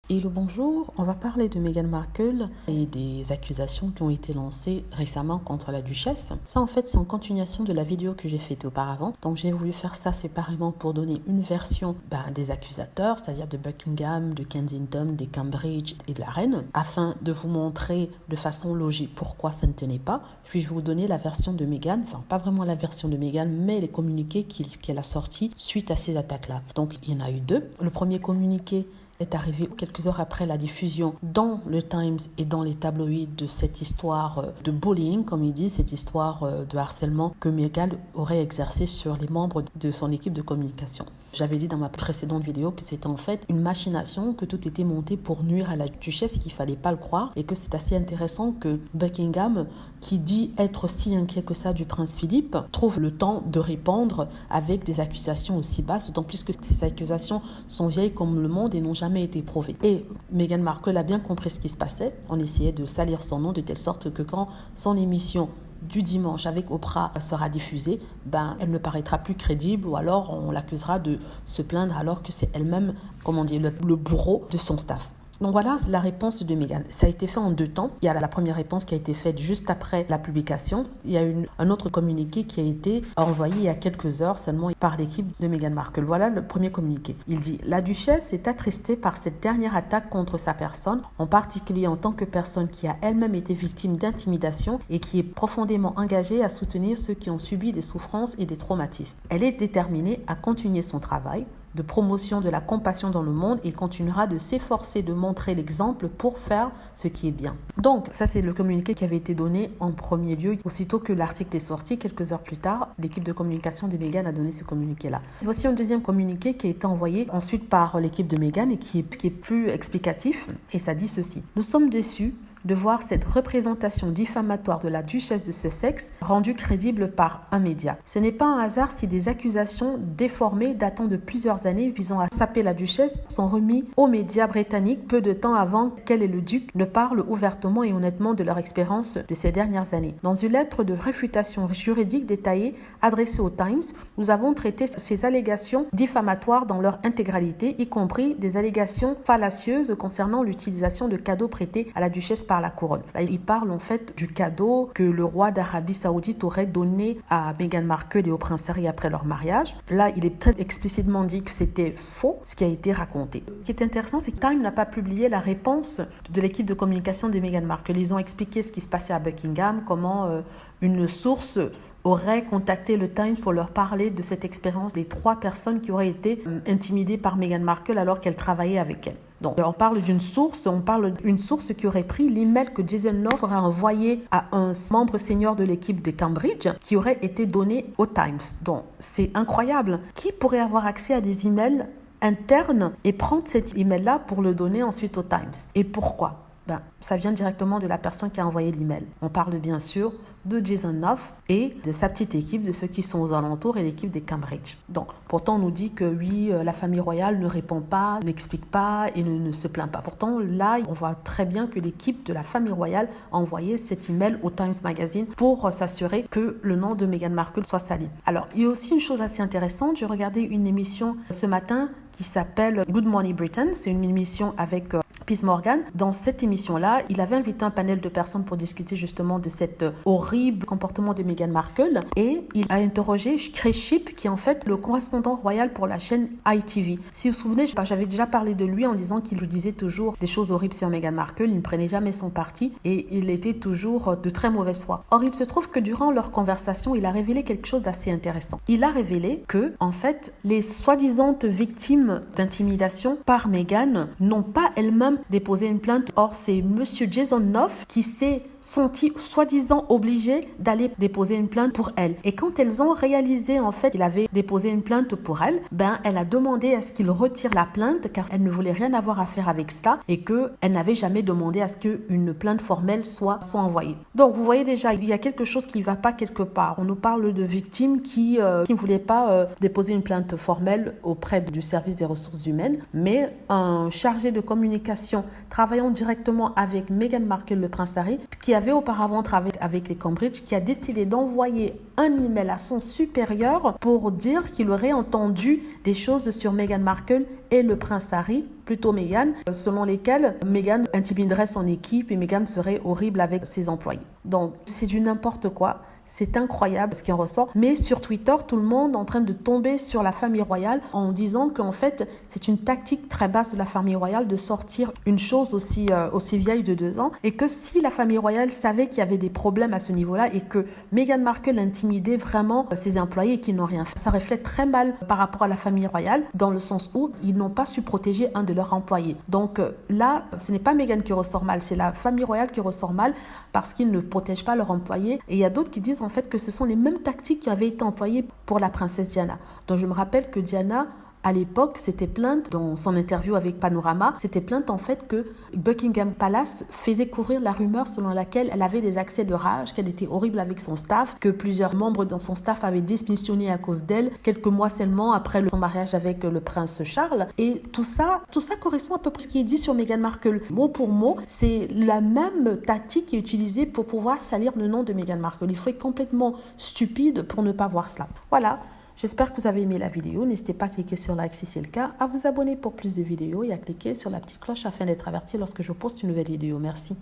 Hello, bonjour, on va parler de Meghan Markle et des accusations qui ont été lancées récemment contre la duchesse. Ça en fait c'est en continuation de la vidéo que j'ai faite auparavant, donc j'ai voulu faire ça séparément pour donner une version des accusateurs, c'est-à-dire de Buckingham, de Kensington, de Cambridge et de la reine, afin de vous montrer de façon logique pourquoi ça ne tenait pas, puis je vais vous donner la version de Meghan, enfin pas vraiment la version de Meghan, mais les communiqués qu'elle a sortis suite à ces attaques-là. Donc il y en a eu deux. Le premier communiqué est arrivé quelques heures après la diffusion dans le Times et dans les tabloïds de cette histoire de bullying, comme il dit, cette histoire de harcèlement que Meghan aurait exercé sur les membres de son équipe de communication. J'avais dit dans ma précédente vidéo que c'était en fait une machination, que tout était monté pour nuire à la duchesse et qu'il ne fallait pas le croire, et que c'est assez intéressant que Buckingham, qui dit être si inquiet que ça du prince Philippe, trouve le temps de répondre avec des accusations aussi basses, d'autant plus que ces accusations sont vieilles comme le monde et n'ont jamais été prouvées. Et Meghan Markle a bien compris ce qui se passait. On essayait de salir son nom de telle sorte que quand son émission du dimanche avec Oprah sera diffusée, elle ne paraîtra plus crédible, ou alors on l'accusera de se plaindre alors que c'est elle-même, le bourreau de son staff. Donc voilà la réponse de Meghan. Ça a été fait en deux temps. Il y a la première réponse qui a été faite juste après la publication. Il y a un autre communiqué qui a été envoyé il y a quelques heures seulement par l'équipe de Meghan Markle. Voilà le premier communiqué. Il dit « La duchesse est attristée par cette dernière attaque contre sa personne, en particulier en tant que personne qui a elle-même été victime d'intimidation et qui est profondément engagée à soutenir ceux qui ont subi des souffrances et des traumatismes. Elle est déterminée à continuer son travail de promotion de la compassion dans le monde et continuera de s'efforcer de montrer l'exemple pour faire ce qui est bien. » Donc, ça c'est le communiqué qui avait été donné en premier lieu. Aussitôt que l'article est sorti, quelques heures plus tard, l'équipe de communication de Meghan a donné ce communiqué-là. Voici un deuxième communiqué qui a été envoyé ensuite par l'équipe de Meghan et qui est plus explicatif, et ça dit ceci. « Nous sommes déçus de voir cette représentation diffamatoire de la duchesse de Sussex rendue crédible par un média. Ce n'est pas un hasard si des accusations déformées datant de plusieurs années visant à saper la duchesse sont remises aux médias britanniques peu de temps avant qu'elle et le duc ne parlent ouvertement et honnêtement de leur expérience de ces dernières années. Dans une lettre de réfutation juridique détaillée adressée au Times, nous avons traité ces allégations diffamatoires dans leur intégralité, y compris des allégations fallacieuses concernant l'utilisation de cadeaux prêtés à la duchesse par la couronne. Là, il parle en fait du cadeau que le roi d'Arabie Saoudite aurait donné à Meghan Markle et au prince Harry après leur mariage. Là, il est très explicitement dit que c'était faux, ce qui a été raconté. Ce qui est intéressant, c'est que Time n'a pas publié la réponse de l'équipe de communication de Meghan Markle. Ils ont expliqué ce qui se passait à Buckingham, comment une source aurait contacté le Times pour leur parler de cette expérience des 3 personnes qui auraient été intimidées par Meghan Markle alors qu'elle travaillait avec elle. Donc, on parle d'une source qui aurait pris l'email que Jason North aurait envoyé à un membre senior de l'équipe de Cambridge qui aurait été donné au Times. Donc, c'est incroyable. Qui pourrait avoir accès à des emails internes et prendre cet email-là pour le donner ensuite au Times? Et pourquoi? Ça vient directement de la personne qui a envoyé l'email. On parle bien sûr de Jason North et de sa petite équipe, de ceux qui sont aux alentours et l'équipe des Cambridge. Donc, pourtant, on nous dit que oui, la famille royale ne répond pas, n'explique pas et ne se plaint pas. Pourtant, là, on voit très bien que l'équipe de la famille royale a envoyé cet email au Times Magazine pour s'assurer que le nom de Meghan Markle soit sali. Alors, il y a aussi une chose assez intéressante. J'ai regardé une émission ce matin qui s'appelle Good Morning Britain. C'est une émission avec Piers Morgan. Dans cette émission-là, il avait invité un panel de personnes pour discuter justement de cet horrible comportement de Meghan Markle, et il a interrogé Chris Shipp, qui est en fait le correspondant royal pour la chaîne ITV. Si vous vous souvenez, j'avais déjà parlé de lui en disant qu'il disait toujours des choses horribles sur Meghan Markle, il ne prenait jamais son parti et il était toujours de très mauvaise foi. Or, il se trouve que durant leur conversation, il a révélé quelque chose d'assez intéressant. Il a révélé que, en fait, les soi-disant victimes d'intimidation par Meghan n'ont pas elles-mêmes déposé une plainte. Or, c'est monsieur Jason North qui s'est senti soi-disant obligé d'aller déposer une plainte pour elle. Et quand elles ont réalisé en fait qu'il avait déposé une plainte pour elle, elle a demandé à ce qu'il retire la plainte car elle ne voulait rien avoir à faire avec ça et qu'elle n'avait jamais demandé à ce qu'une plainte formelle soit envoyée. Donc vous voyez déjà, il y a quelque chose qui ne va pas quelque part. On nous parle de victimes qui ne voulaient pas déposer une plainte formelle auprès du service des ressources humaines, mais un chargé de communication travaillant directement avec Meghan Markle, le prince Harry, qui avait auparavant travaillé avec les Cambridge, qui a décidé d'envoyer un email à son supérieur pour dire qu'il aurait entendu des choses sur Meghan Markle et le prince Harry, plutôt Meghan, selon lesquels Meghan intimiderait son équipe et Meghan serait horrible avec ses employés. Donc, c'est du n'importe quoi. C'est incroyable ce qui en ressort. Mais sur Twitter, tout le monde est en train de tomber sur la famille royale en disant qu'en fait, c'est une tactique très basse de la famille royale de sortir une chose aussi vieille de 2 ans. Et que si la famille royale savait qu'il y avait des problèmes à ce niveau-là et que Meghan Markle intimidait vraiment ses employés et qu'ils n'ont rien fait, ça reflète très mal par rapport à la famille royale dans le sens où ils n'ont pas su protéger un de leurs employés. Donc là, ce n'est pas Meghan qui ressort mal, c'est la famille royale qui ressort mal parce qu'ils ne protègent pas leurs employés. Et il y a d'autres qui disent en fait que ce sont les mêmes tactiques qui avaient été employées pour la princesse Diana. Donc je me rappelle que Diana, à l'époque, s'était plainte dans son interview avec Panorama, s'était plainte en fait que Buckingham Palace faisait courir la rumeur selon laquelle elle avait des accès de rage, qu'elle était horrible avec son staff, que plusieurs membres dans son staff avaient démissionné à cause d'elle, quelques mois seulement après son mariage avec le prince Charles. Et tout ça correspond à peu près à ce qui est dit sur Meghan Markle. Mot pour mot, c'est la même tactique qui est utilisée pour pouvoir salir le nom de Meghan Markle. Il faut être complètement stupide pour ne pas voir cela. Voilà. J'espère que vous avez aimé la vidéo. N'hésitez pas à cliquer sur like si c'est le cas, à vous abonner pour plus de vidéos et à cliquer sur la petite cloche afin d'être averti lorsque je poste une nouvelle vidéo. Merci.